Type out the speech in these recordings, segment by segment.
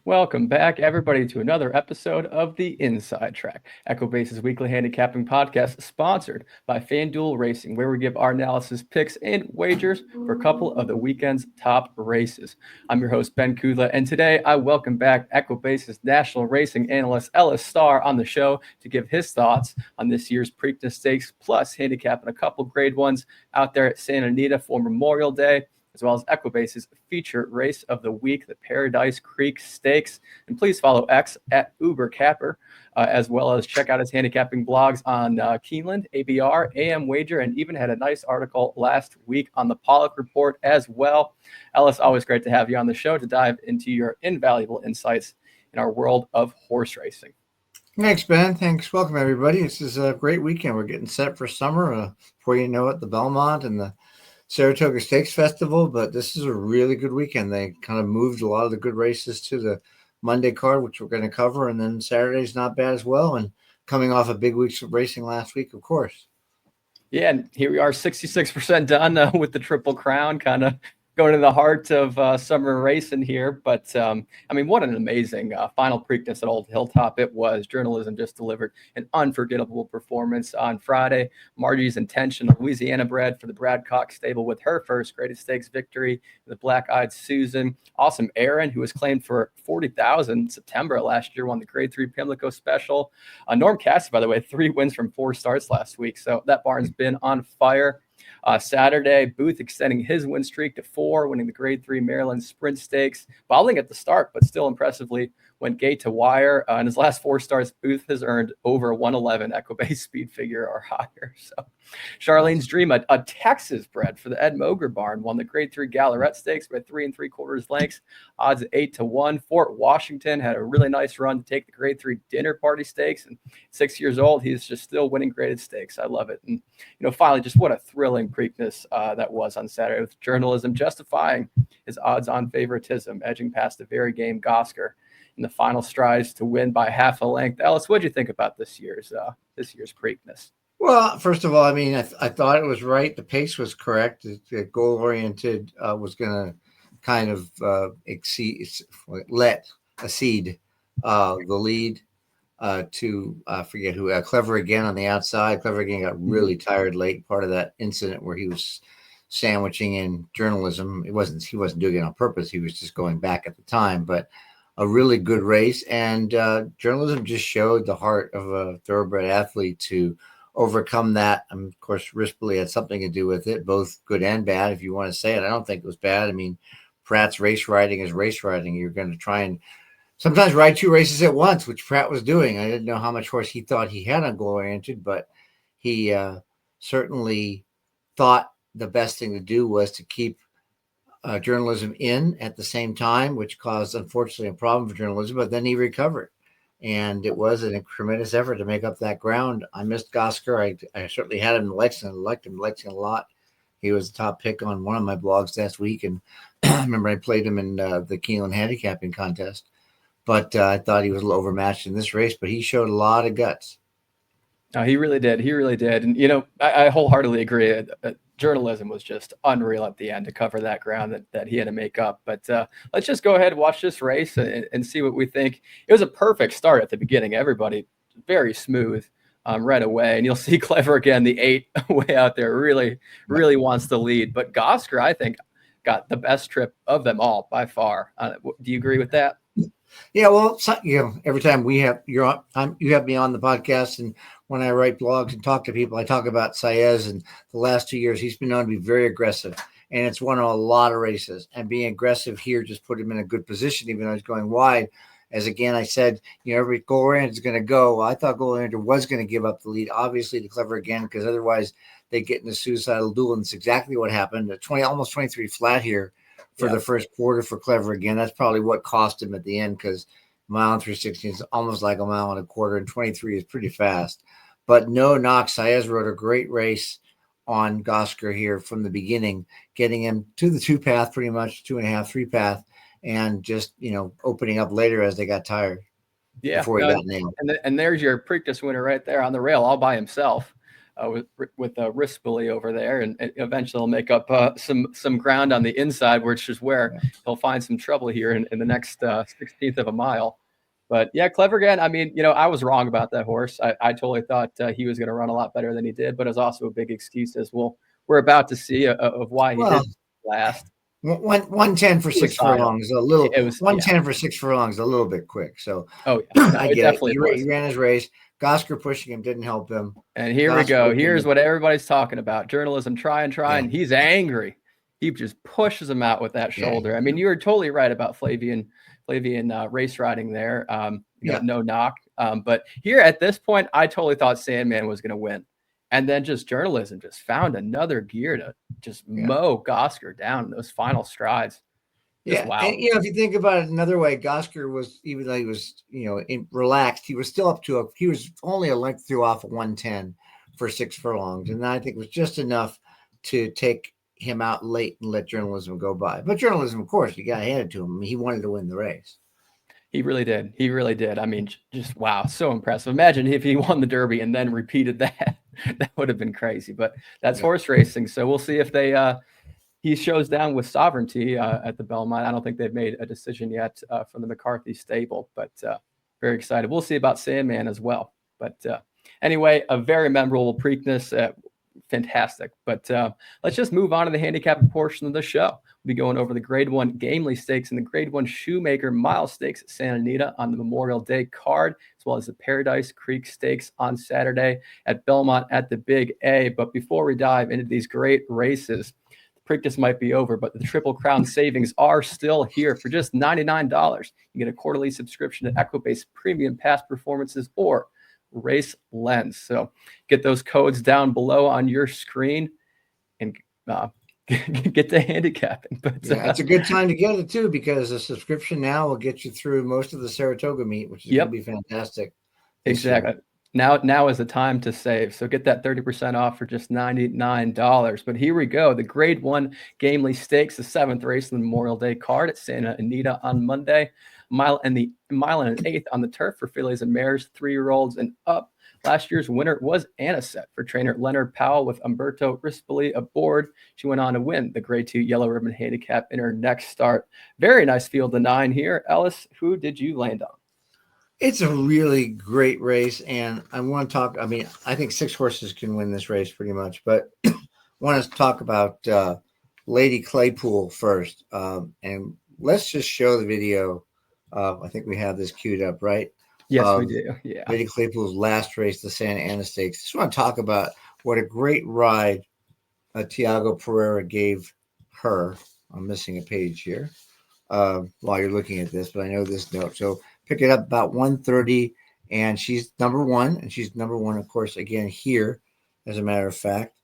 Welcome back, everybody, to another episode of the Inside Track, Equibase's weekly handicapping podcast, sponsored by FanDuel Racing, where we give our analysis, picks, and wagers for a couple of the weekend's top races. I'm your host, Ben Kudla, and today I welcome back Equibase's national racing analyst, Ellis Starr, on the show to give his thoughts on this year's Preakness Stakes, plus handicapping a couple grade ones out there at Santa Anita for Memorial Day, as well as Equibase's feature race of the week, the Paradise Creek Stakes. And please follow X at UberCapper, as well as check out his handicapping blogs on Keeneland, ABR, AM Wager, and even had a nice article last week on the Pollock Report as well. Ellis, always great to have you on the show to dive into your invaluable insights in our world of horse racing. Thanks, Ben. Thanks. Welcome, everybody. This is a great weekend. We're getting set for summer. Before you know it, the Belmont and the Saratoga Stakes Festival, but this is a really good weekend. They kind of moved a lot of the good races to the Monday card, which we're going to cover, and then Saturday's not bad as well, and coming off a big week of racing last week, of course. Yeah, and here we are, 66% done with the Triple Crown, kind of going to the heart of summer racing here. But, what an amazing final Preakness at Old Hilltop it was. Journalism just delivered an unforgettable performance on Friday. Margie's Intention, a Louisiana bred for the Brad Cox stable with her first Greatest Stakes victory, the Black-Eyed Susan. Awesome Aaron, who was claimed for $40,000 in September last year, won the Grade 3 Pimlico Special. Norm Cassie, by the way, 3 wins from 4 starts last week. So that barn's been on fire. Saturday, Booth extending his win streak to 4, winning the Grade 3 Maryland Sprint Stakes, bobbling at the start, but still impressively went gate to wire. In his last 4 starts, Booth has earned over 111 Equibase speed figure or higher. So Charlene's Dream, a Texas bred for the Ed Moger barn, won the Grade 3 Gallarette Stakes by 3 3/4 lengths, odds at 8-1. Fort Washington had a really nice run to take the Grade 3 Dinner Party Stakes, and 6 years old, he's just still winning graded stakes. I love it. And finally, just what a thrilling Preakness that was on Saturday, with Journalism justifying his odds-on favoritism, edging past the very game Gosker in the final strides to win by half a length. Ellis, what did you think about this year's Preakness? Well, first of all, I thought it was right. The pace was correct. The goal-oriented was going to kind of cede the lead to I forget who, Clever Again on the outside. Clever Again got really tired late, part of that incident where he was sandwiching in Journalism. He wasn't doing it on purpose. He was just going back at the time, but a really good race. And Journalism just showed the heart of a thoroughbred athlete to overcome that. Of course, Rispoli had something to do with it, both good and bad, if you want to say it. I don't think it was bad. Pratt's race riding is race riding. You're going to try and sometimes ride 2 races at once, which Pratt was doing. I didn't know how much horse he thought he had on goal-oriented, but he certainly thought the best thing to do was to keep Journalism in at the same time, which caused, unfortunately, a problem for Journalism, but then he recovered. And it was a tremendous effort to make up that ground. I missed Gosker. I certainly had him in Lexington. I liked him in Lexington a lot. He was the top pick on one of my blogs last week, and I remember I played him in the Keeneland handicapping contest. But I thought he was a little overmatched in this race, but he showed a lot of guts. Oh, he really did. He really did. And, I wholeheartly agree. Journalism was just unreal at the end to cover that ground that he had to make up. But let's just go ahead and watch this race and see what we think. It was a perfect start at the beginning. Everybody very smooth right away. And you'll see Clever Again, the 8 way out there, really, really wants the lead. But Gosker, I think, got the best trip of them all by far. Do you agree with that? Yeah, well, every time you have me on the podcast, and when I write blogs and talk to people, I talk about Saez, and the last 2 years he's been known to be very aggressive, and it's won a lot of races. And being aggressive here just put him in a good position, even though he's going wide. As again, I said, every goal-oriented is going to go. Well, I thought goal-oriented was going to give up the lead, obviously, to Clever Again, because otherwise they get in a suicidal duel, and it's exactly what happened. Almost 23 flat here for the first quarter for Clever Again. That's probably what cost him at the end, because mile and 3/16 is almost like a mile and a quarter, and 23 is pretty fast. But no knock. Saez rode a great race on Gosker here from the beginning, getting him to the 2 path, pretty much 2.5, 3 path, and just, opening up later as they got tired. Yeah. Before he got nailed. And there's your Preakness winner right there on the rail all by himself. with Rispoli over there, and eventually he'll make up some ground on the inside, which is where he'll find some trouble here in the next 16th of a mile. But yeah, Clever again. I mean, I was wrong about that horse. I totally thought he was going to run a lot better than he did, but it's also a big excuse, as we're about to see, of why he did last. 110 for 6 furlongs is a little. It was 110 for 6 furlongs, a little bit quick. So no, I get it. He ran his race. Gosker pushing him didn't help him. And here we go. Here's what everybody's talking about. Journalism, try and yeah. He's angry. He just pushes him out with that shoulder. I mean, you were totally right about Flavian race riding there. No knock. But here at this point, I totally thought Sandman was going to win. And then just journalism just found another gear to just mow Gosker down in those final strides. Wow. And, if you think about it another way, Gosker was, even though he was, relaxed, he was still up to he was only a length through off of 110 for 6 furlongs. And I think it was just enough to take him out late and let journalism go by. But journalism, of course, you got to hand it to him. I mean, he wanted to win the race. He really did. He really did. I mean, just wow, so impressive. Imagine if he won the Derby and then repeated that. That would have been crazy. But that's horse racing. So we'll see if he shows down with sovereignty at the Belmont. I don't think they've made a decision yet from the McCarthy stable, but very excited. We'll see about Sandman as well. But anyway, a very memorable Preakness. Fantastic. But let's just move on to the handicapping portion of the show. We'll be going over the Grade 1 Gamely Stakes and the Grade 1 Shoemaker Mile Stakes at Santa Anita on the Memorial Day card, as well as the Paradise Creek Stakes on Saturday at Belmont at the Big A. But before we dive into these great races, Preakness might be over, but the Triple Crown savings are still here for just $99. You get a quarterly subscription to Equibase Premium Pass Performances or Race Lens. So get those codes down below on your screen and get the handicapping. But it's a good time to get it too, because the subscription now will get you through most of the Saratoga meet, which is going to be fantastic. Exactly. Now is the time to save. So get that 30% off for just $99. But here we go. The Grade 1 Gamely Stakes, the 7th race in the Memorial Day card at Santa Anita on Monday. Mile and an eighth on the turf for fillies and mares, 3-year-olds and up. Last year's winner was Aniset for trainer Leonard Powell with Umberto Rispoli aboard. She went on to win the Grade 2 Yellow Ribbon Handicap in her next start. Very nice field of 9 here. Ellis, who did you land on? It's a really great race, and I want to talk. I mean, I think 6 horses can win this race pretty much, but I want to talk about Lady Claypool first. And let's just show the video. I think we have this queued up, right? Yes, we do. Yeah. Lady Claypool's last race, the Santa Anita Stakes. Just want to talk about what a great ride Tiago Pereira gave her. I'm missing a page here while you're looking at this, but I know this note. So pick it up about 1:30, and she's number 1. And she's number 1, of course, again here, as a matter of fact.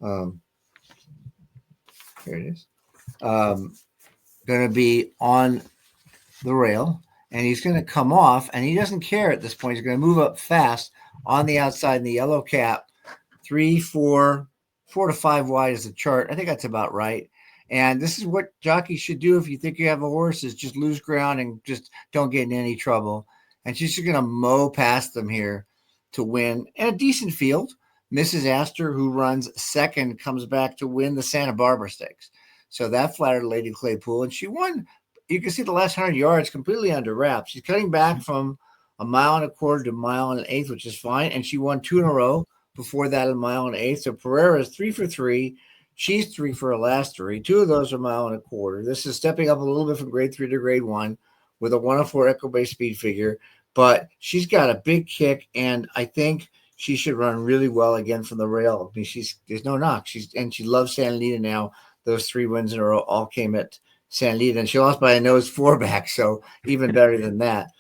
Here it is. Going to be on the rail, and he's going to come off, and he doesn't care at this point. He's going to move up fast on the outside in the yellow cap, 4 to 5 wide is the chart. I think that's about right. And this is what jockeys should do if you think you have a horse, is just lose ground and just don't get in any trouble. And she's just going to mow past them here to win. And a decent field. Mrs. Astor, who runs second, comes back to win the Santa Barbara Stakes. So that flattered Lady Claypool. And she won. You can see the last 100 yards completely under wraps. She's cutting back from 1.25 miles to 1.1 miles, which is fine. And she won 2 in a row before that, 1.1 miles. So Pereira is 3 for 3. She's 3 for her last 3. 2 of those are 1.25 miles. This is stepping up a little bit from Grade 3 to Grade 1 with a 104 Equibase speed figure. But she's got a big kick, and I think she should run really well again from the rail. I mean, there's no knock. She loves Santa Anita now. Those 3 wins in a row all came at Santa Anita, and she lost by a nose 4 back, so even better than that.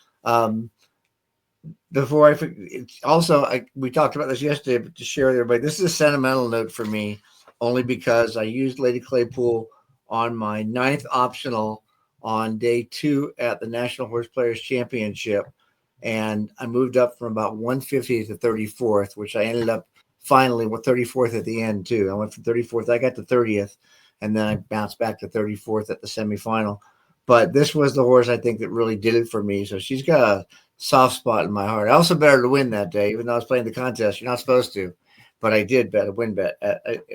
Before I forget, we talked about this yesterday, but to share with everybody, this is a sentimental note for me, only because I used Lady Claypool on my 9th optional on day 2 at the National Horse Players Championship. And I moved up from about 150th to 34th, which I ended up finally with 34th at the end too. I went from 34th. I got to 30th, and then I bounced back to 34th at the semifinal. But this was the horse I think that really did it for me. So she's got a soft spot in my heart. I also better to win that day, even though I was playing the contest. You're not supposed to. but I did bet a win bet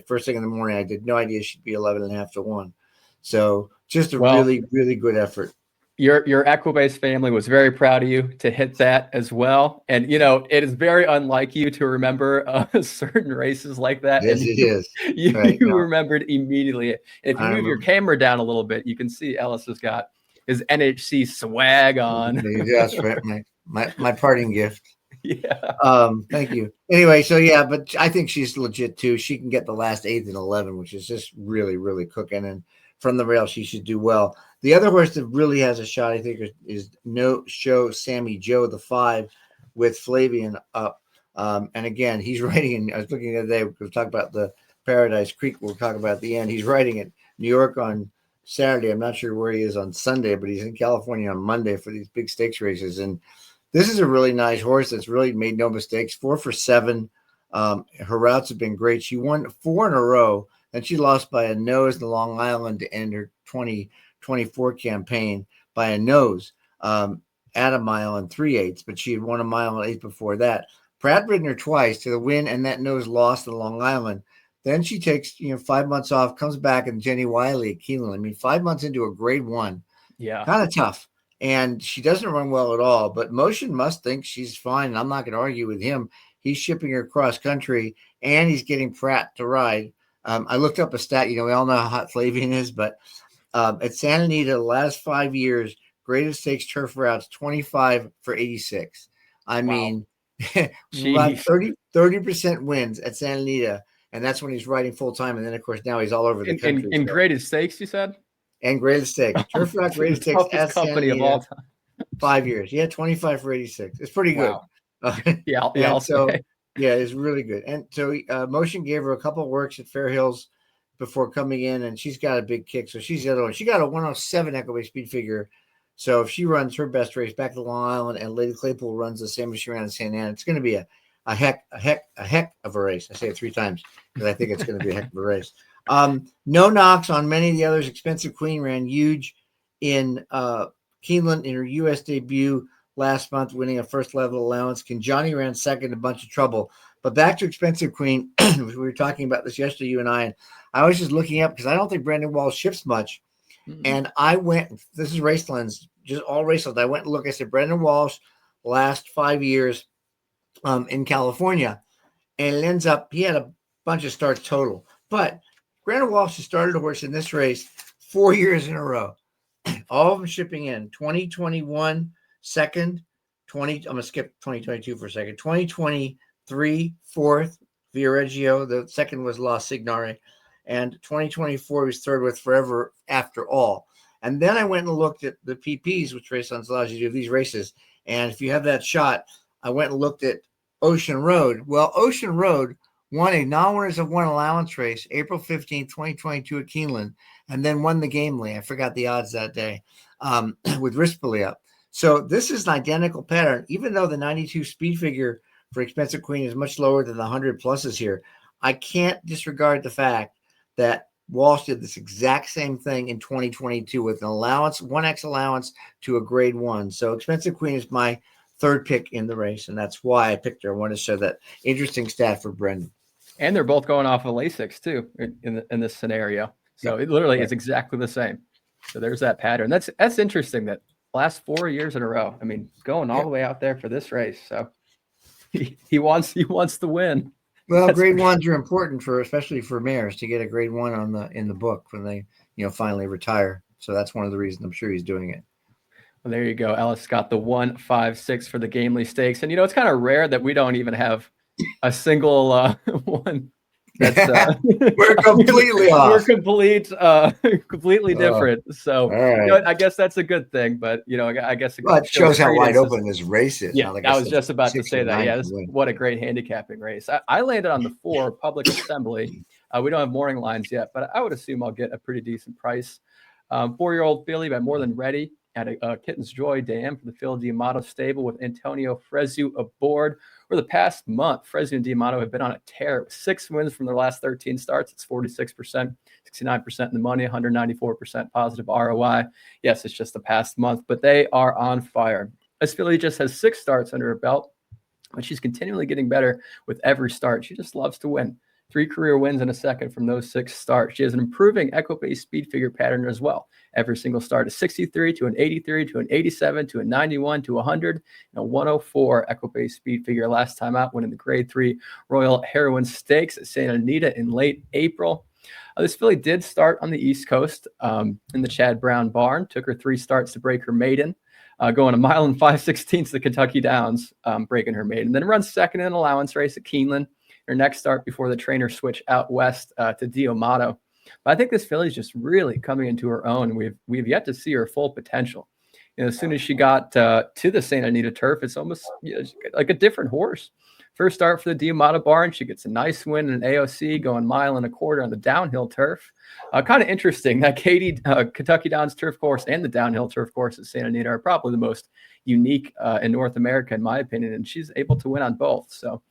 first thing in the morning. I did no idea she'd be 11.5 to 1. So just a really, really good effort. Your Equibase family was very proud of you to hit that as well. And, you know, it is very unlike you to remember certain races like that. Yes, and it is. You, Right. you remembered immediately. And if you move your camera down a little bit, you can see Ellis has got his NHC swag on. That's right. My parting gift. Yeah. Thank you. Anyway, so yeah, but I think she's legit too. She can get the last 8th and 11, which is just really, really cooking. And from the rail, she should do well. The other horse that really has a shot, I think, is No Show Sammy Joe, the 5, with Flavian up. And again, he's riding. I was looking the other day. We'll talk about the Paradise Creek. We'll talk about at the end. He's riding at New York on Saturday. I'm not sure where he is on Sunday, but he's in California on Monday for these big stakes races. And this is a really nice horse that's really made no mistakes. 4 for 7. Her routes have been great. She won 4 in a row, and she lost by a nose in Long Island to end her 2024 campaign by a nose at a mile and 3/8, but she had won a mile and 8 before that. Pratt ridden her twice to the win, and that nose lost in Long Island. Then she takes 5 months off, comes back, and Jenny Wiley at Keeneland. I mean, 5 months into a grade 1, kind of tough. And she doesn't run well at all, but Motion must think she's fine. And I'm not going to argue with him. He's shipping her cross country, and he's getting Pratt to ride. I looked up a stat. We all know how hot Flavian is, but at Santa Anita, the last 5 years, greatest stakes turf routes, 25 for 86. I mean, 30% wins at Santa Anita, and that's when he's riding full time. And then, of course, now he's all over the country. In greatest stakes, you said? And greatest stakes. Turf route greatest stakes at company of all time. 5 years. Yeah, 25 for 86. It's pretty good. Wow. I'll say. Yeah, it's really good. And so Motion gave her a couple of works at Fair Hills before coming in, and she's got a big kick. So she's the other one. She got a 107 Equibase speed figure. So if she runs her best race back to Long Island and Lady Claypool runs the same as she ran in Santa Anita, it's going to be a heck of a race. I say it 3 times because I think it's going to be a heck of a race. No knocks on many of the others. Expensive Queen ran huge in Keeneland in her U.S. debut last month, winning a first level allowance. Johnny ran second, a bunch of trouble. But back to Expensive Queen, we were talking about this yesterday, you and I was just looking up because I don't think Brandon Walsh ships much. Mm-hmm. And I went, this is Race Lens, just all Race Lens. I went and looked, I said, Brandon Walsh, last 5 years in California. And it ends up, he had a bunch of starts total. But Brandon Walsh has started a horse in this race 4 years in a row. All of them shipping in. 2021, second. I'm going to skip 2022 for a second. 2023, fourth, Viareggio. The second was La Signare. And 2024 was third with Forever After All. And then I went and looked at the PPs, which Race Lens allows you to do these races. And if you have that shot, I went and looked at Ocean Road. Well, Ocean Road won a non-winners of one allowance race, April 15th, 2022 at Keeneland, and then won the Gamely. I forgot the odds that day with Rispoli up. So this is an identical pattern, even though the 92 speed figure for Expensive Queen is much lower than the 100 pluses here. I can't disregard the fact that Walsh did this exact same thing in 2022 with an allowance, 1X allowance to a grade 1. So Expensive Queen is my third pick in the race, and that's why I picked her. I want to show that interesting stat for Brendan. And they're both going off of Lasix too in this scenario. So it literally is exactly the same. So there's that pattern. That's interesting. That last 4 years in a row. I mean, going all the way out there for this race. So he wants the win. Well, grade ones are important especially for mares to get a grade 1 in the book when they finally retire. So that's one of the reasons I'm sure he's doing it. Well, there you go. Ellis got the 1-5-6 for the Gamely Stakes, and it's kind of rare that we don't even have a single one. That's we're completely off. We're completely different. So right. I guess that's a good thing. But I guess it shows how wide open this race is. Yeah, I was just about to say that. Yeah, what a great handicapping race. I landed on the 4 Public Assembly. We don't have morning lines yet, but I would assume I'll get a pretty decent price. 4-year-old filly by More Than Ready at a Kitten's Joy Dam for the Phil Diamato stable with Antonio Fresu aboard. For the past month, Fresu and Diamato have been on a tear with 6 wins from their last 13 starts. It's 46%, 69% in the money, 194% positive ROI. Yes, it's just the past month, but they are on fire. This filly just has 6 starts under her belt. but she's continually getting better with every start. She just loves to win. 3 career wins in a second from those 6 starts. She has an improving Equibase speed figure pattern as well. Every single start, a 63 to an 83 to an 87 to a 91 to 100 and a 104 Equibase speed figure last time out, winning the Grade 3 Royal Heroine Stakes at Santa Anita in late April. This filly did start on the East Coast in the Chad Brown barn. Took her 3 starts to break her maiden. Going a mile and 5/16 to the Kentucky Downs, breaking her maiden. Then runs second in an allowance race at Keeneland. Her next start before the trainer switch out west to Diomato. But I think this filly is just really coming into her own. We've yet to see her full potential. As soon as she got to the Santa Anita turf, it's almost like a different horse. First start for the Diomato barn, she gets a nice win in an AOC, going 1.25 miles on the downhill turf. Kind of interesting that Kentucky Downs turf course and the downhill turf course at Santa Anita are probably the most unique in North America, in my opinion, and she's able to win on both. So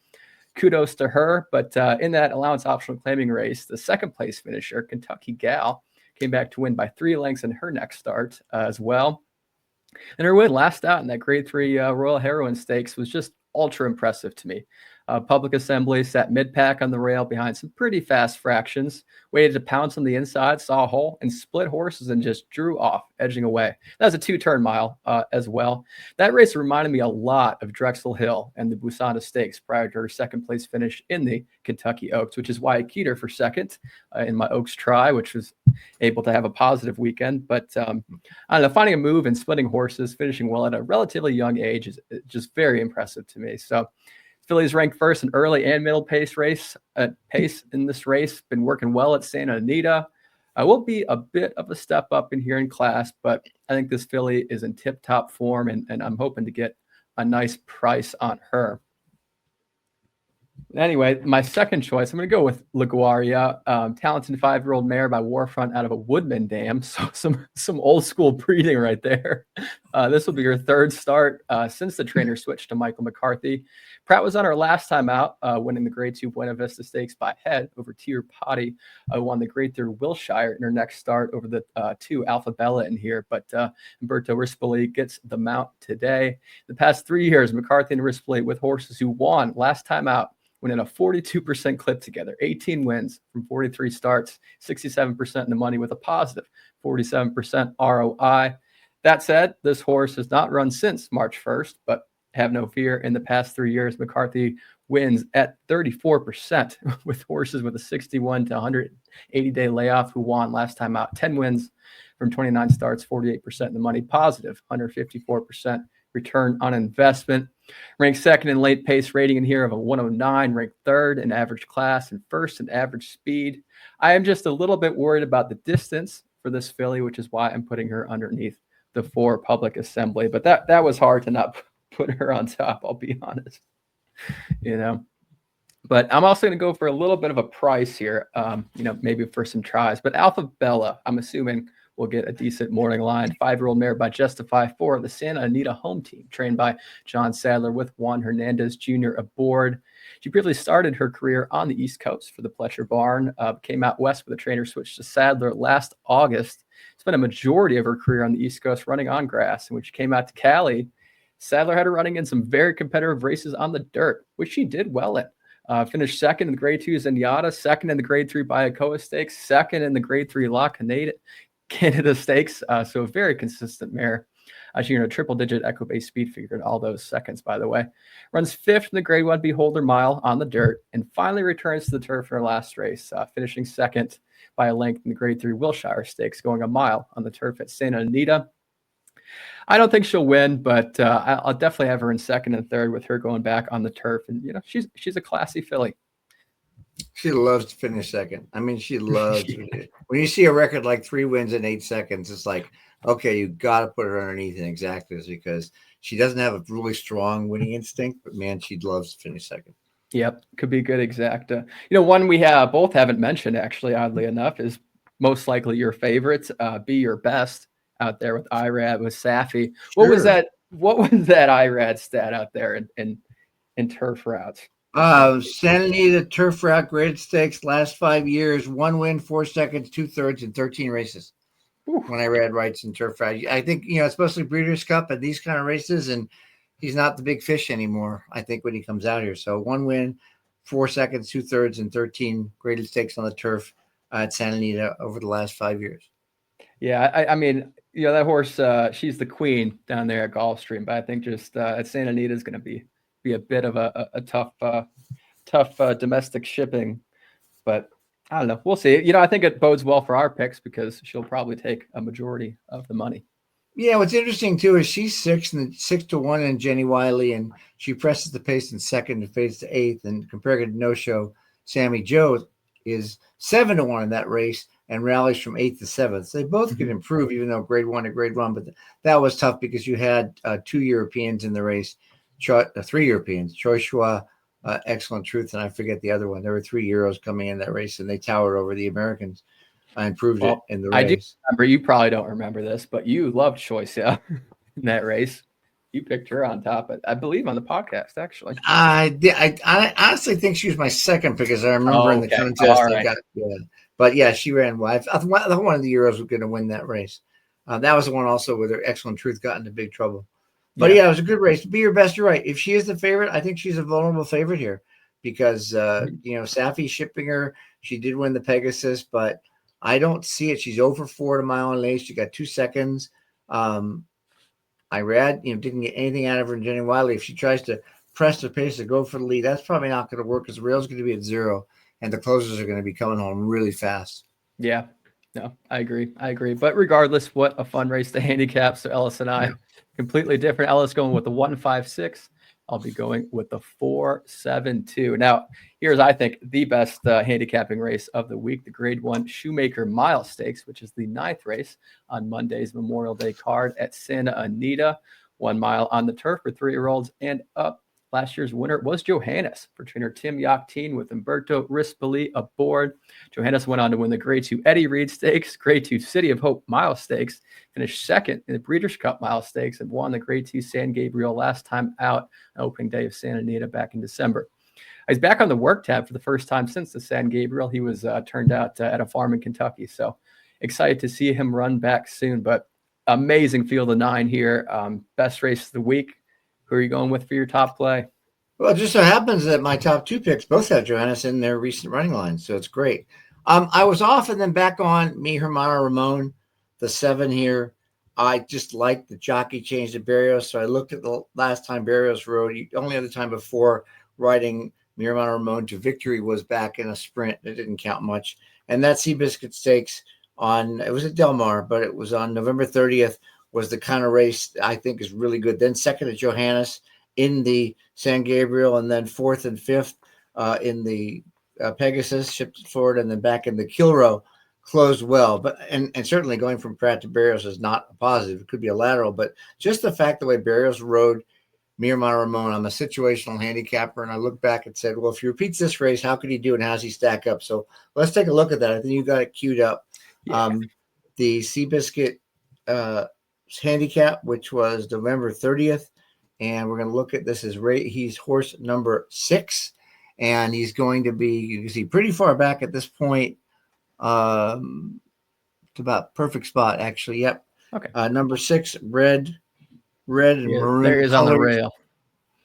kudos to her. But in that allowance optional claiming race, the second place finisher, Kentucky Gal, came back to win by 3 lengths in her next start as well. And her win last out in that Grade 3 Royal Heroine Stakes was just ultra impressive to me. Public Assembly sat mid-pack on the rail behind some pretty fast fractions, waited to pounce on the inside, saw a hole, and split horses and just drew off, edging away. That was a 2-turn mile as well. That race reminded me a lot of Drexel Hill and the Busana Stakes prior to her second place finish in the Kentucky Oaks, which is why I keyed her for second in my Oaks try, which was able to have a positive weekend. But I don't know, finding a move and splitting horses, finishing well at a relatively young age is just very impressive to me. So filly's ranked first in early and middle pace in this race. Been working well at Santa Anita. I will be a bit of a step up in here in class, but I think this filly is in tip-top form, and I'm hoping to get a nice price on her. Anyway, my second choice, I'm going to go with LaGuardia, talented 5-year-old mare by Warfront out of a Woodman dam. So some old school breeding right there. This will be her third start since the trainer switched to Michael McCarthy. Pratt was on her last time out, winning the Grade 2 Buena Vista Stakes by head over Tier Potty. Won the Grade 3 Wilshire in her next start over the 2 Alpha Bella in here. But Umberto Rispoli gets the mount today. The past 3 years, McCarthy and Rispoli with horses who won last time out, went in a 42% clip together, 18 wins from 43 starts, 67% in the money with a positive 47% ROI. That said, this horse has not run since March 1st, but have no fear. In the past 3 years, McCarthy wins at 34% with horses with a 61 to 180 day layoff who won last time out. 10 wins from 29 starts, 48% in the money, positive 154% return on investment. Ranked second in late pace rating in here of a 109, ranked third in average class and first in average speed. I am just a little bit worried about the distance for this filly, which is why I'm putting her underneath the 4 Public Assembly. But that was hard to not put her on top, I'll be honest. But I'm also going to go for a little bit of a price here, maybe for some tries. But Alpha Bella, I'm assuming, will get a decent morning line. 5-year-old mare by Justify 4 of the Santa Anita home team, trained by John Sadler with Juan Hernandez Jr. aboard. She briefly started her career on the East Coast for the Pletcher Barn, came out west with a trainer switch to Sadler last August. Spent a majority of her career on the East Coast running on grass, and when she came out to Cali, Sadler had her running in some very competitive races on the dirt, which she did well in. Finished second in the Grade 2 Zenyatta, second in the Grade 3 Bayacoa Stakes, second in the Grade 3 La Canada Stakes. So a very consistent mare. She earned a triple-digit Equibase speed figure in all those seconds, by the way. Runs fifth in the Grade 1 Beholder Mile on the dirt, and finally returns to the turf for her last race, finishing second by a length in the Grade 3 Wilshire Stakes, going a mile on the turf at Santa Anita. I don't think she'll win, but I'll definitely have her in second and third with her going back on the turf. And, she's a classy filly. She loves to finish second. I mean, she loves it. When you see a record like 3 wins in 8 seconds, it's like, okay, you got to put her underneath in exactas because she doesn't have a really strong winning instinct, but man, she loves to finish second. Yep, could be good exacta. One we both haven't mentioned, actually, oddly enough, is most likely your favorite, Be Your Best out there with IRAD with Safi. What was that IRAD stat out there in turf routes? Santa Anita turf route graded stakes last 5 years, 1 win, 4 seconds, 2/3 in 13 races. Ooh. When I read rights in turf route, I think, especially Breeders' Cup and these kind of races, and he's not the big fish anymore, I think, when he comes out here. So 1 win, 4 seconds, 2/3, and 13 graded stakes on the turf at Santa Anita over the last 5 years. Yeah, I mean, that horse, she's the queen down there at Gulfstream, but I think just at Santa Anita is going to be a bit of a tough domestic shipping. But I don't know. We'll see. I think it bodes well for our picks because she'll probably take a majority of the money. Yeah, what's interesting too is she's 6-1 in Jenny Wiley, and she presses the pace in second and fades to eighth. And compared to no-show, Sammy Joe is 7-1 in that race and rallies from eighth to seventh. So they both could improve, even though grade 1 to grade 1. But that was tough because you had 2 Europeans in the race, 3 Europeans, Joshua, Excellent Truth, and I forget the other one. There were 3 Euros coming in that race, and they towered over the Americans. I improved it in the race. I do remember. You probably don't remember this, but you loved Choicia in that race. You picked her on top, I believe, on the podcast, actually. I honestly think she was my second pick, as I remember in the contest. But yeah, she ran wide. I thought one of the Euros was going to win that race. That was the one also where their Excellent Truth got into big trouble. But yeah, it was a good race. Be your best. You're right. If she is the favorite, I think she's a vulnerable favorite here because Safi shipping her. She did win the Pegasus, but I don't see it. She's over 4 at a mile and eighth. She got 2 seconds. I read, didn't get anything out of her in Jenny Wiley. If she tries to press the pace to go for the lead, that's probably not going to work because the rail's going to be at 0 and the closers are going to be coming home really fast. Yeah, no, I agree. But regardless, what a fun race to handicap. So Ellis and I, completely different. Ellis going with the 1-5-6. I'll be going with the 4-7-2. Now, here's, I think, the best handicapping race of the week, the Grade 1 Shoemaker Mile Stakes, which is the 9th race on Monday's Memorial Day card at Santa Anita. 1 mile on the turf for 3-year-olds and up. Last year's winner was Johannes for trainer Tim Yachtine with Umberto Rispoli aboard. Johannes went on to win the Grade 2 Eddie Reed Stakes, Grade 2 City of Hope Mile Stakes, finished second in the Breeders' Cup Mile Stakes, and won the Grade 2 San Gabriel last time out on opening day of Santa Anita back in December. He's back on the work tab for the first time since the San Gabriel. He was turned out at a farm in Kentucky, so excited to see him run back soon. But amazing field of 9 here. Best race of the week. Who are you going with for your top play? Well, it just so happens that my top 2 picks both have Johannes in their recent running lines, so it's great. I was off and then back on me, Hermano Ramon, the 7 here. I just liked the jockey change to Barrios, so I looked at the last time Barrios rode. The only other time before riding Mi Hermano Ramon to victory was back in a sprint. It didn't count much. And that Seabiscuit Stakes it was at Del Mar, but it was on November 30th, was the kind of race I think is really good. Then second at Johannes in the San Gabriel, and then 4th and 5th in the Pegasus, shipped it forward, and then back in the Kilroe, closed well. But and certainly going from Pratt to Barrios is not a positive. It could be a lateral, but just the fact the way Barrios rode Mi Hermano Ramon, I'm a situational handicapper, and I look back and said, well, if he repeats this race, how could he do and how does he stack up? So let's take a look at that. I think you got it queued up. Yeah. The Seabiscuit handicap, which was November 30th. And we're going to look at this as he's horse number 6, and he's going to be, you can see, pretty far back at this point. It's about perfect spot, actually. Yep. Okay. Number 6, red and maroon. There he is on the rail.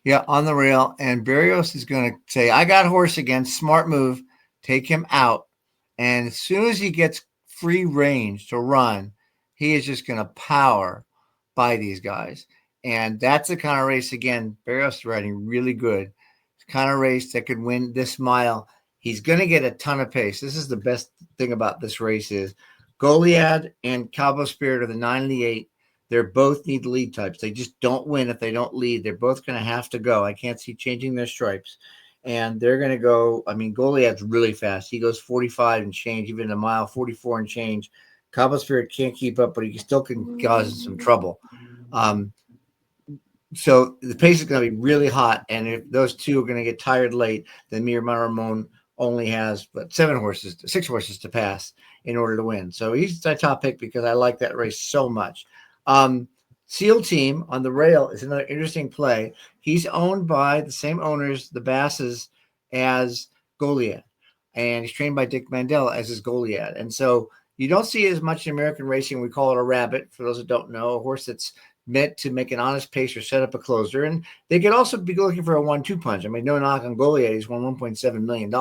Yeah, on the rail. And Barrios is going to say, I got horse again. Smart move. Take him out. And as soon as he gets free range to run, he is just going to power by these guys. And that's the kind of race, again, Barrios riding really good. It's the kind of race that could win this mile. He's going to get a ton of pace. This is the best thing about this race is Goliad and Cabo Spirit are the 9 and the 8. They both need lead types. They just don't win if they don't lead. They're both going to have to go. I can't see changing their stripes. And they're going to go, Goliad's really fast. He goes 45 and change, even a mile, 44 and change. Cabo Spirit can't keep up, but he still can cause some trouble. So the pace is going to be really hot, and if those two are going to get tired late, then Mi Hermano Ramon only has 6 horses to pass in order to win. So he's my top pick because I like that race so much. Seal Team on the rail is another interesting play. He's owned by the same owners, the Basses, as Goliad, and he's trained by Dick Mandel as his Goliad. And so you don't see as much in American racing. We call it a rabbit, for those that don't know, a horse that's meant to make an honest pace or set up a closer. And they could also be looking for a 1-2 punch. I mean, no knock on Goliath. He's won $1.7 million.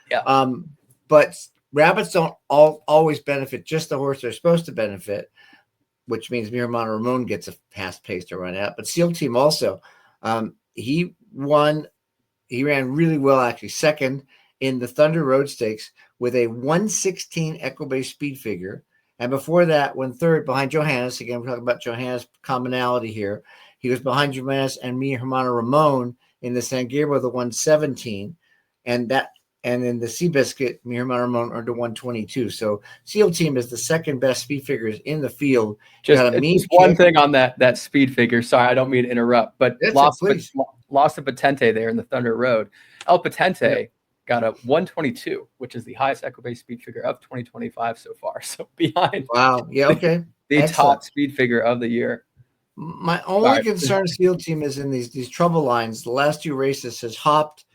Yeah. But rabbits don't always benefit just the horse they're supposed to benefit, which means Miramano Ramon gets a fast pace to run out. But SEAL Team also, he ran really well, actually, second in the Thunder Road Stakes with a 116 Equibase speed figure. And before that, went third behind Johannes. Again, we're talking about Johannes' commonality here. He was behind Johannes and me, Hermano Ramon, in the San Gabriel, the 117. And in the Seabiscuit, me, Hermano Ramon earned a 122. So SEAL Team is the second best speed figures in the field. Just one thing on that speed figure. Sorry, I don't mean to interrupt, but lost a Patente there in the Thunder Road. El Patente got a 122, which is the highest Equibase speed figure of 2025 so far. So behind the top speed figure of the year. My only concern, SEAL Team, is in these trouble lines. The last 2 races has hopped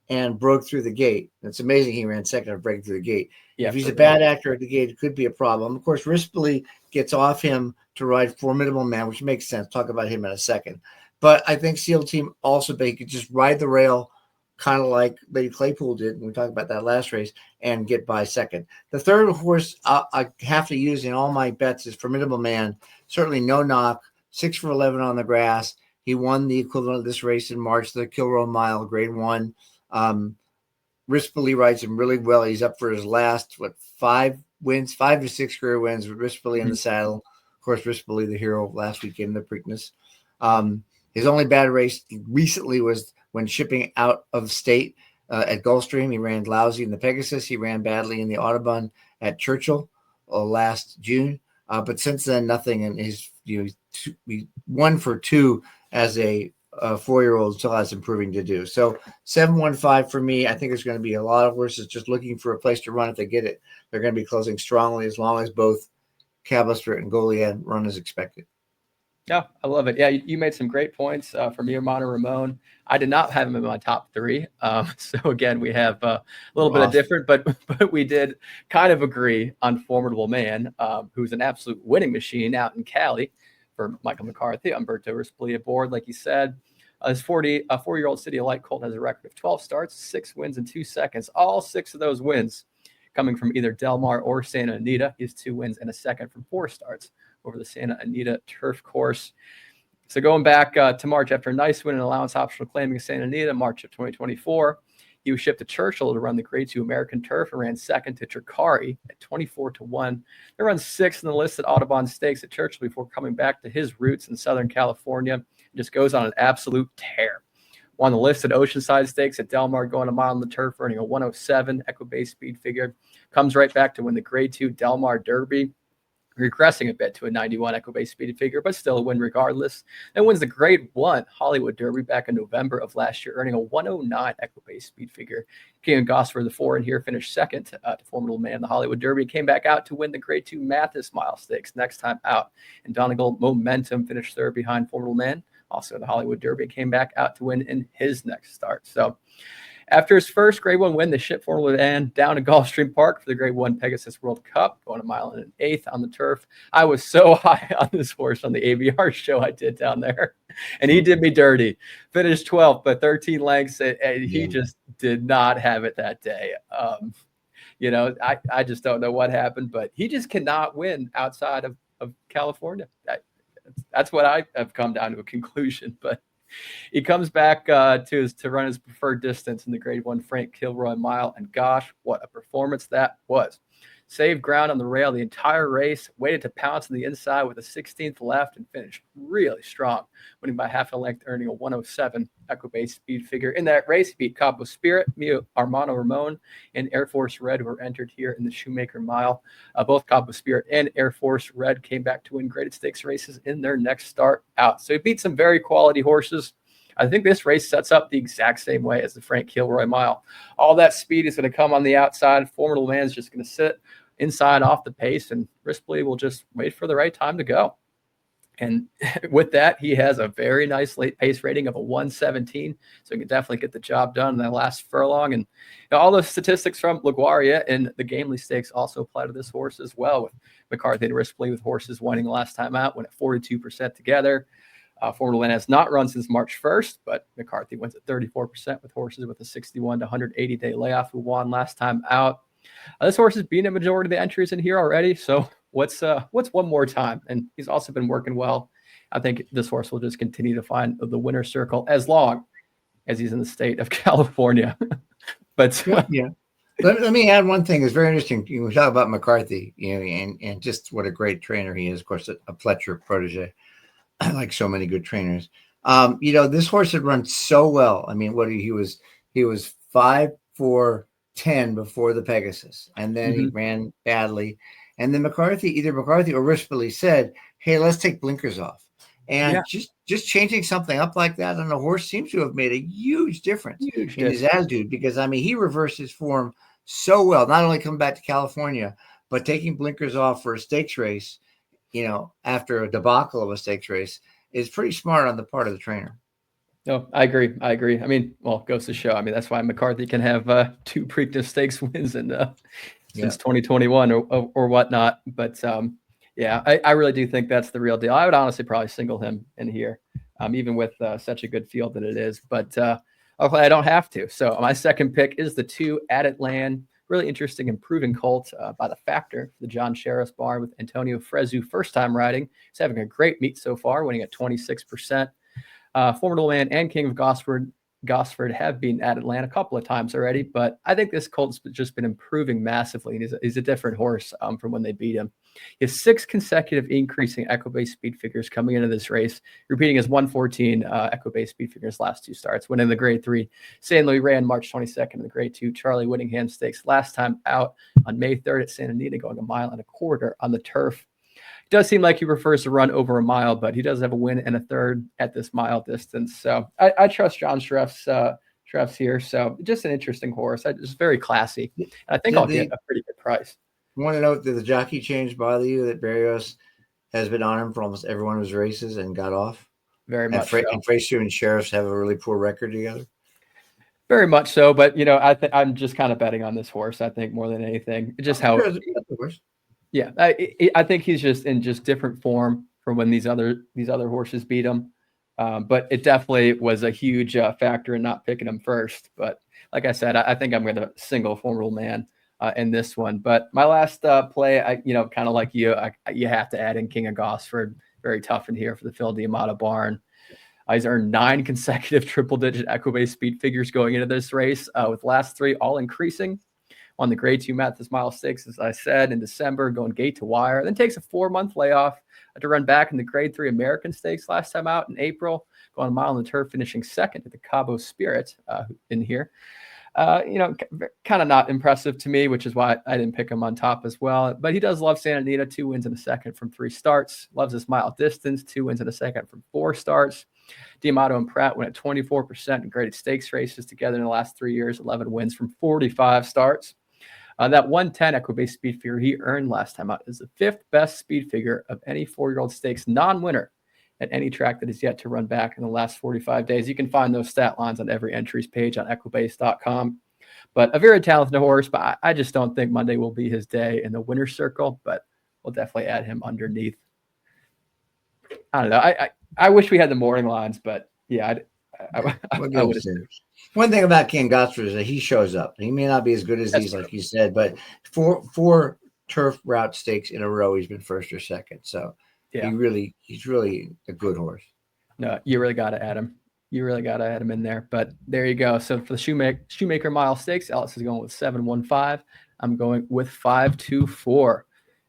and broke through the gate. It's amazing he ran second of breaking through the gate. Yeah, if he's a bad actor at the gate, it could be a problem. Of course, Rispoli gets off him to ride Formidable Man, which makes sense. Talk about him in a second. But I think SEAL Team also, they could just ride the rail, kind of like Lady Claypool did when we talked about that last race, and get by second. The third horse I have to use in all my bets is Formidable Man. Certainly no knock, 6 for 11 on the grass. He won the equivalent of this race in March, the Kilroy Mile, Grade 1. Rispoli rides him really well. He's up for his last, 5 to 6 career wins with Rispoli in the saddle. Of course, Rispoli, the hero last weekend in the Preakness. His only bad race recently was when shipping out of state at Gulfstream. He ran lousy in the Pegasus. He ran badly in the Audubon at Churchill last June. But since then, nothing. And he's 1 for 2 as a 4-year-old, still has improving to do. So 715 for me. I think there's going to be a lot of horses just looking for a place to run. If they get it, they're going to be closing strongly as long as both Cabo Spirit and Goliad run as expected. Yeah, I love it. Yeah, you made some great points for me, Hermano Ramon. I did not have him in my top 3. So again, we have a little bit of different, but we did kind of agree on Formidable Man, who's an absolute winning machine out in Cali for Michael McCarthy. Umberto Rispoli aboard, like you said. His 4-year-old City of Light Colt has a record of 12 starts, 6 wins in 2 seconds. All 6 of those wins coming from either Del Mar or Santa Anita. He has 2 wins and a second from 4 starts over the Santa Anita turf course. So going back to March, after a nice win and allowance optional claiming Santa Anita, March of 2024, he was shipped to Churchill to run the Grade 2 American Turf and ran second to Tricari at 24-1. They run 6th in the listed Audubon Stakes at Churchill before coming back to his roots in Southern California. And just goes on an absolute tear. Won the listed Oceanside Stakes at Del Mar, going a mile on the turf, earning a 107 Equibase speed figure. Comes right back to win the Grade 2 Del Mar Derby, regressing a bit to a 91 Equibase speed figure, but still a win regardless. Then wins the Grade 1 Hollywood Derby back in November of last year, earning a 109 Equibase speed figure. King and Gosford, the 4 in here, finished second to Formidable Man, the Hollywood Derby. Came back out to win the Grade 2 Mathis Mile Stakes next time out. And Donegal Momentum finished third behind Formidable Man, also the Hollywood Derby. Came back out to win in his next start. So after his first Grade 1 win, they shipped Formidable Man down to Gulfstream Park for the Grade 1 Pegasus World Cup, going a mile and an eighth on the turf. I was so high on this horse on the ABR show I did down there, and he did me dirty. Finished 12th, but 13 lengths, and he just did not have it that day. I just don't know what happened, but he just cannot win outside of California. That's what I have come down to a conclusion, but he comes back to run his preferred distance in the Grade 1 Frank Kilroy Mile, and gosh, what a performance that was. Saved ground on the rail the entire race, waited to pounce on the inside with a 16th left, and finished really strong, winning by half a length, earning a 107 Equibase speed figure. In that race, beat Cabo Spirit, Mio Armano Ramon, and Air Force Red, who were entered here in the Shoemaker Mile. Both Cabo Spirit and Air Force Red came back to win graded stakes races in their next start out. So he beat some very quality horses. I think this race sets up the exact same way as the Frank Kilroy Mile. All that speed is going to come on the outside. Formidable Man is just going to sit inside off the pace, and Rispoli will just wait for the right time to go. And with that, he has a very nice late pace rating of a 117. So he can definitely get the job done in that last furlong. And all the statistics from LaGuardia and the Gamely Stakes also apply to this horse as well, with McCarthy and Rispoli with horses winning the last time out, went at 42% together. Formula One has not run since March 1st, but McCarthy wins at 34% with horses with a 61 to 180 day layoff who won last time out. This horse has beaten a majority of the entries in here already. So what's one more time? And he's also been working well. I think this horse will just continue to find the winner's circle as long as he's in the state of California. But yeah. Let me add one thing. It's very interesting. We talk about McCarthy, and just what a great trainer he is. Of course, a Pletcher protege, like so many good trainers. This horse had run so well. I mean, he was 5-4-10 before the Pegasus, and then he ran badly. And then either McCarthy or Rispoli said, "Hey, let's take blinkers off." And just changing something up like that on a horse seems to have made a huge difference in his attitude, because he reversed his form so well, not only coming back to California, but taking blinkers off for a stakes race, after a debacle of a stakes race, is pretty smart on the part of the trainer. No, I agree. I mean, well, goes to show. I mean, that's why McCarthy can have 2 Preakness Stakes wins since 2021 or whatnot. But I really do think that's the real deal. I would honestly probably single him in here, even with such a good field that it is. But hopefully I don't have to. So my second pick is the 2 Added Land. Really interesting improving colt by the Factor, the John Sheriff's barn with Antonio Fresu first time riding. He's having a great meet so far, winning at 26%. Formidable Man and King of Gosford have been at Atlanta a couple of times already, but I think this colt's just been improving massively, and he's a different horse from when they beat him. He has 6 consecutive increasing Equibase speed figures coming into this race, repeating his 114 Equibase speed figures last 2 starts, winning the Grade 3 San Luis ran March 22nd, and the Grade 2 Charlie Whittingham Stakes last time out on May 3rd at Santa Anita, going 1.25 miles on the turf. Does seem like he prefers to run over a mile, but he does have a win and a third at this mile distance. So I trust John Schreff's here. So just an interesting horse. It's very classy. And I think I'll get a pretty good price. Want to note, did the jockey change bother you that Barrios has been on him for almost every one of his races and got off? Very much so. And Fraser and Sheriffs have a really poor record together? Very much so. But, I'm just kind of betting on this horse, I think, more than anything. Just how – yeah, I think he's just in different form from when these other horses beat him. But it definitely was a huge factor in not picking him first. But like I said, I think I'm going to single Formidable Man in this one. But my last play, kind of like you, you have to add in King of Gosford. Very tough in here for the Phil D'Amato barn. He's earned 9 consecutive triple-digit Equibase speed figures going into this race, with last 3 all increasing. On the Grade 2 Mathis Mile Stakes, as I said, in December, going gate to wire, then takes a 4-month layoff to run back in the Grade 3 American Stakes last time out in April, going a mile on the turf, finishing second to the Cabo Spirit in here. Kind of not impressive to me, which is why I didn't pick him on top as well. But he does love Santa Anita, 2 wins in a second from 3 starts. Loves this mile distance, 2 wins in a second from 4 starts. D'Amato and Pratt went at 24% in graded stakes races together in the last 3 years, 11 wins from 45 starts. That 110 Equibase speed figure he earned last time out is the 5th best speed figure of any 4-year-old stakes non-winner at any track that is yet to run back in the last 45 days. You can find those stat lines on every entries page on Equibase.com. But a very talented horse, but I just don't think Monday will be his day in the winner's circle, but we'll definitely add him underneath. I don't know. I wish we had the morning lines, but yeah, I would assume. One thing about King Gosford is that he shows up. He may not be as good as these, like you said, but four turf route stakes in a row, he's been first or second. So he's really a good horse. No, you really got to add him. You really got to add him in there. But there you go. So for the Shoemaker Mile Stakes, Ellis is going with 7-1-5. I'm going with 5-2-4.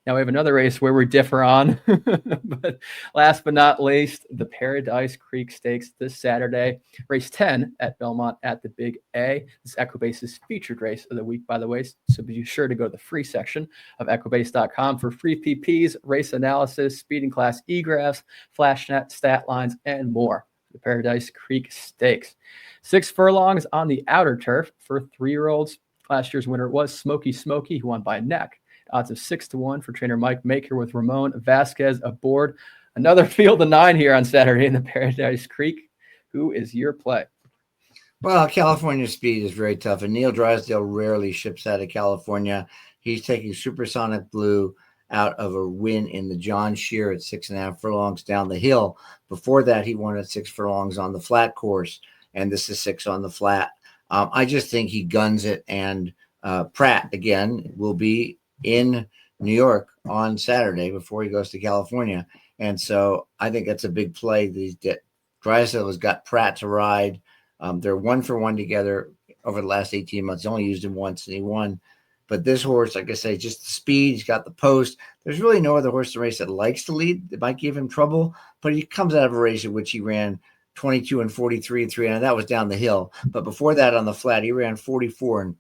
Now we have another race where we differ on, but last but not least, the Paradise Creek Stakes this Saturday, race 10 at Belmont at the Big A. This Equibase's featured race of the week, by the way, so be sure to go to the free section of Equibase.com for free PPs, race analysis, speeding class e-graphs, flashnet, stat lines, and more. The Paradise Creek Stakes. 6 furlongs on the outer turf for 3-year-olds. Last year's winner was Smoky who won by a neck. Odds of 6-1 for trainer Mike Maker with Ramon Vasquez aboard. Another field of 9 here on Saturday in the Paradise Creek. Who is your play? Well, California speed is very tough, and Neil Drysdale rarely ships out of California. He's taking Supersonic Blue out of a win in the John Shear at 6.5 furlongs down the hill. Before that, he won at 6 furlongs on the flat course, and this is 6 on the flat. I just think he guns it, and Pratt, again, will be in New York on Saturday before he goes to California. And so I think that's a big play. Drysdale has got Pratt to ride. They're 1-for-1 together over the last 18 months. He only used him once, and he won. But this horse, like I say, just the speed. He's got the post. There's really no other horse in the race that likes to lead. It might give him trouble, but he comes out of a race in which he ran 22 and 43 and 3, and that was down the hill. But before that on the flat, he ran 44 and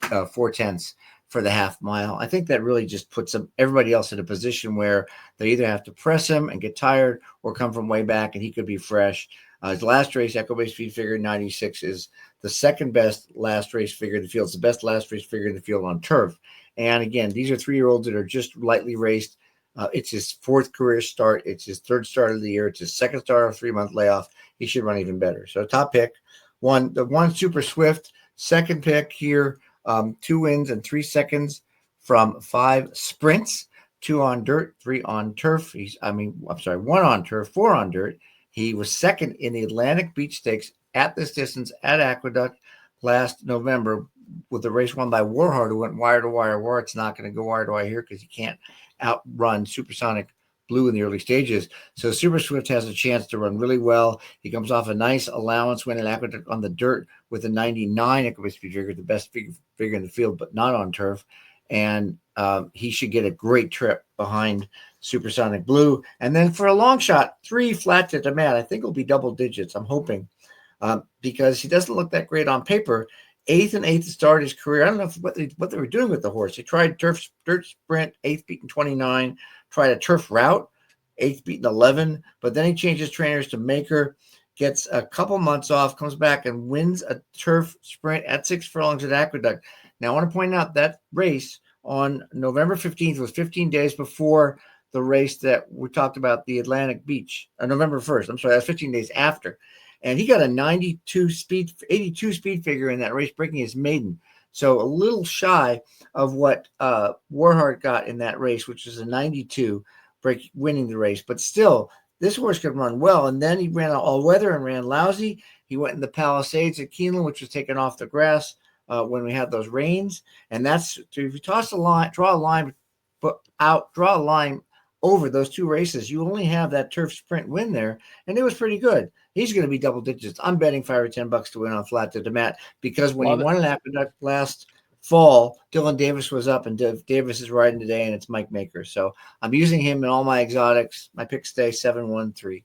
4/10 for the half mile. I think that really just puts everybody else in a position where they either have to press him and get tired or come from way back, and he could be fresh. His last race, Equibase speed figure 96, is the second best last race figure in the field. It's the best last race figure in the field on turf. And again, these are 3-year-olds that are just lightly raced. It's his 4th career start. It's his 3rd start of the year. It's his 2nd start of a 3-month layoff. He should run even better. So top pick, the one Super Swift, second pick here, 2 wins and 3 seconds from 5 sprints, 2 on dirt, 3 on turf. 1 on turf, 4 on dirt. He was second in the Atlantic Beach Stakes at this distance at Aqueduct last November with the race won by Warhart, who went wire to wire. Warhart's not going to go wire to wire here because he can't outrun Supersonic Blue in the early stages. So Super Swift has a chance to run really well. He comes off a nice allowance win at Aqueduct on the dirt with a 99 Equibase speed figure, the best figure in the field, but not on turf. And he should get a great trip behind Supersonic Blue. And then for a long shot, 3 flat to demand. I think it'll be double digits, I'm hoping, because he doesn't look that great on paper. 8th and 8th to start his career. I don't know what they were doing with the horse. He tried dirt sprint, 8th beaten 29, tried a turf route, 8th beaten 11, but then he changes trainers to Maker, gets a couple months off, comes back and wins a turf sprint at 6 furlongs at Aqueduct. Now, I want to point out that race on November 15th was 15 days before the race that we talked about, the Atlantic Beach, November 1st. I'm sorry, that's 15 days after. And he got a 82 speed figure in that race, breaking his maiden. So a little shy of what Warhart got in that race, which was a 92, winning the race. But still, this horse could run well. And then he ran all weather and ran lousy. He went in the Palisades at Keeneland, which was taken off the grass when we had those rains. And that's, if you toss a line, draw a line over those 2 races, you only have that turf sprint win there, and it was pretty good. He's going to be double digits. I'm betting $5 or $10 to win on flat to the mat, because when he won an Aqueduct last fall, Dylan Davis was up, and Davis is riding today, and it's Mike Maker. So I'm using him in all my exotics. My picks stay 7-1-3.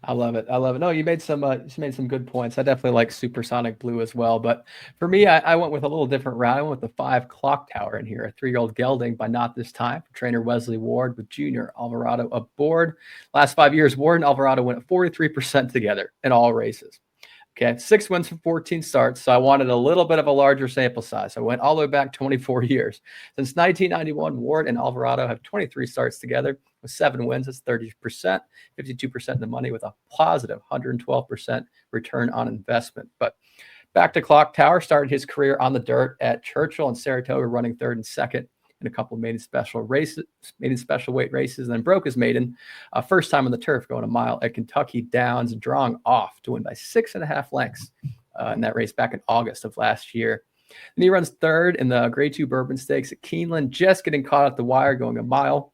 I love it. No, you made some good points. I definitely like Supersonic Blue as well. But for me, I went with a little different route. I went with the 5 Clock Tower in here, a 3-year-old gelding by Not This Time, trainer Wesley Ward with Junior Alvarado aboard. Last 5 years, Ward and Alvarado went at 43% together in all races. Okay, 6 wins from 14 starts, so I wanted a little bit of a larger sample size. I went all the way back 24 years. Since 1991, Ward and Alvarado have 23 starts together with 7 wins. That's 30%, 52% of the money with a positive 112% return on investment. But back to Clock Tower, started his career on the dirt at Churchill and Saratoga, running 3rd and 2nd in a couple of maiden special weight races, and then broke his maiden first time on the turf, going a mile at Kentucky Downs, drawing off to win by 6.5 lengths in that race back in August of last year. Then he runs 3rd in the Grade 2 Bourbon Stakes at Keeneland, just getting caught at the wire, going a mile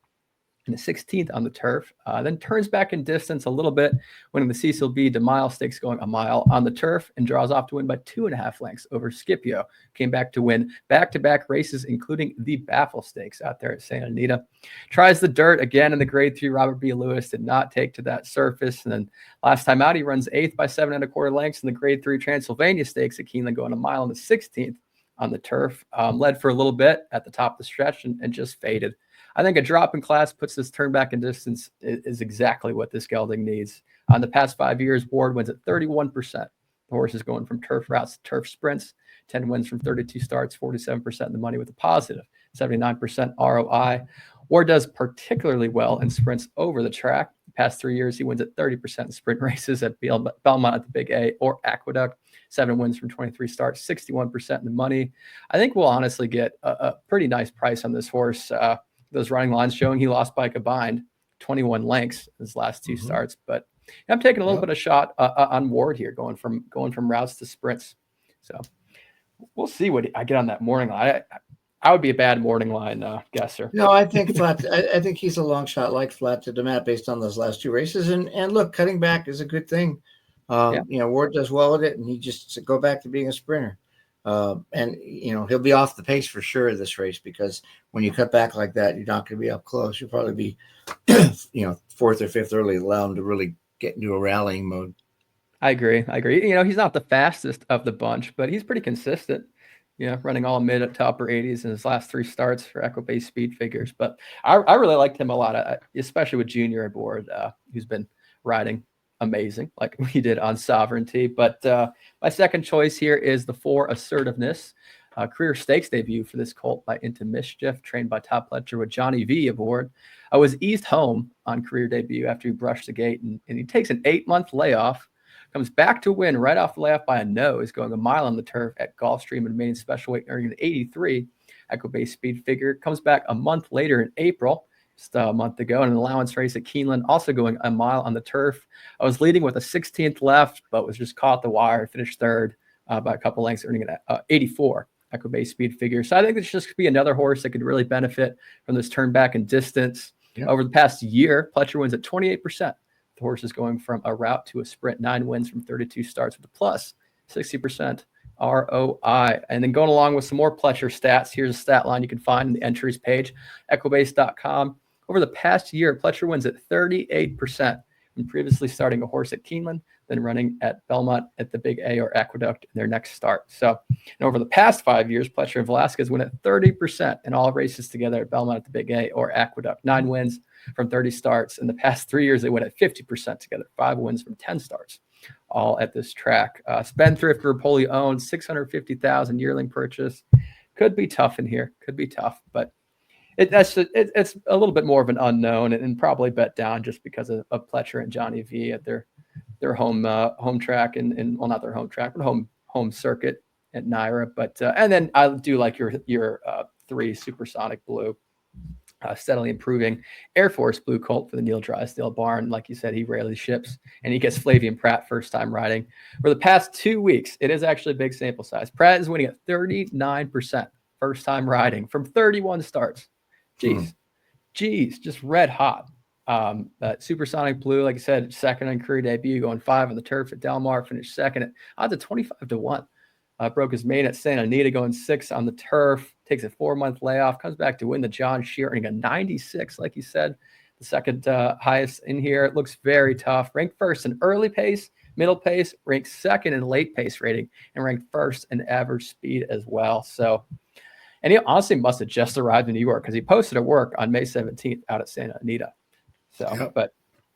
in the 16th on the turf, then turns back in distance a little bit, winning the Cecil B. DeMille Stakes, going a mile on the turf, and draws off to win by 2.5 lengths over Scipio. Came back to win back-to-back races, including the Baffle Stakes out there at Santa Anita. Tries the dirt again in the Grade 3 Robert B. Lewis, did not take to that surface. And then last time out, he runs 8th by 7.25 lengths in the Grade 3 Transylvania Stakes at Keeneland, going a mile in the 16th on the turf. Led for a little bit at the top of the stretch and just faded. I think a drop in class puts this turn back in distance is exactly what this gelding needs. On the past 5 years, Ward wins at 31%. The horse is going from turf routes to turf sprints, 10 wins from 32 starts, 47% of the money with a positive 79% ROI. Ward does particularly well in sprints over the track. Past 3 years, he wins at 30% in sprint races at Belmont at the Big A or Aqueduct. 7 wins from 23 starts, 61% in the money. I think we'll honestly get a pretty nice price on this horse. Those running lines showing he lost by a combined 21 lengths in his last 2 starts. But I'm taking a little bit of shot on Ward here, going from routes to sprints. So we'll see what I get on that morning line. I would be a bad morning line guesser. No, I think flat. I think he's a long shot like flat to Demat based on those last 2 races. And look, cutting back is a good thing. Ward does well with it, and he just go back to being a sprinter. And he'll be off the pace for sure this race, because when you cut back like that, you're not going to be up close. You'll probably be, 4th or 5th early, allow him to really get into a rallying mode. I agree. He's not the fastest of the bunch, but he's pretty consistent. Running all mid to upper 80s in his last 3 starts for Equibase speed figures. But I really liked him a lot, especially with Junior aboard, who's been riding amazing, like we did on Sovereignty. But my second choice here is the 4 Assertiveness. Career stakes debut for this colt by Into Mischief, trained by Top Pletcher with Johnny V aboard. I was eased home on career debut after he brushed the gate, and he takes an 8-month layoff. Comes back to win right off the layoff by a nose, going a mile on the turf at Gulfstream and main special weight, earning an 83 Equibase speed figure. Comes back a month later in April, just a month ago, in an allowance race at Keeneland, also going a mile on the turf. I was leading with a 16th left, but was just caught the wire, finished 3rd by a couple lengths, earning an 84 Equibase speed figure. So I think this just could be another horse that could really benefit from this turn back in distance. Over the past year, Pletcher wins at 28%. The horse is going from a route to a sprint, 9 wins from 32 starts with a plus 60% ROI. And then going along with some more Pletcher stats, here's a stat line you can find in the entries page, equibase.com. Over the past year, Pletcher wins at 38%, from previously starting a horse at Keeneland, then running at Belmont at the Big A or Aqueduct in their next start. So, and over the past 5 years, Pletcher and Velasquez win at 30% in all races together at Belmont at the Big A or Aqueduct. 9 wins from 30 starts. In the past 3 years, they went at 50% together. 5 wins from 10 starts, all at this track. Spendthrift Rapoli owned, 650,000 yearling purchase. Could be tough in here. Could be tough, but it's a little bit more of an unknown, and probably bet down just because of Pletcher and Johnny V at their home track and well, not their home track, but home circuit at Naira. But and then I do like your 3 Supersonic Blue. Steadily improving Air Force Blue colt for the Neil Drysdale barn. Like you said, he rarely ships, and he gets Flavian Pratt first time riding. For the past 2 weeks, it is actually a big sample size. Pratt is winning at 39% first time riding from 31 starts. Jeez, just red hot. Supersonic Blue, like I said, second on career debut, going 5 on the turf at Del Mar, finished second at odds of 25-1. Broke his main at Santa Anita, going 6 on the turf, takes a 4-month layoff, comes back to win the John Shear, earning a 96, like you said, the second highest in here. It looks very tough. Ranked first in early pace, middle pace, ranked second in late pace rating, and ranked first in average speed as well. So, and he honestly must have just arrived in New York, because he posted at work on May 17th out at Santa Anita. So, But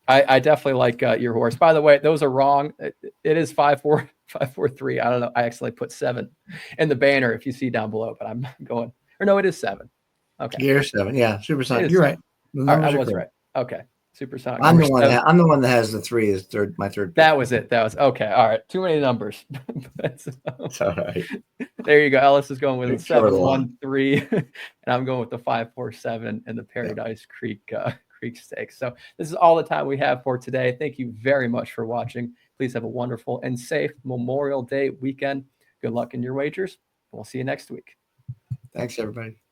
I definitely like your horse. By the way, those are wrong. It is 5-4-3. I don't know. I actually put 7 in the banner if you see down below, but I'm going, or no, it is 7. Okay. You're 7. Yeah. Supersonic. You're right. I was right. Okay. Supersonic. I'm the one that has the 3 is my third. That was it. That was okay. All right. Too many numbers. It's all right. There you go. Ellis is going with a 7-1-3, and I'm going with the 5-4-7 and the Paradise Creek Stakes. So this is all the time we have for today. Thank you very much for watching. Please have a wonderful and safe Memorial Day weekend. Good luck in your wagers, and we'll see you next week. Thanks, everybody.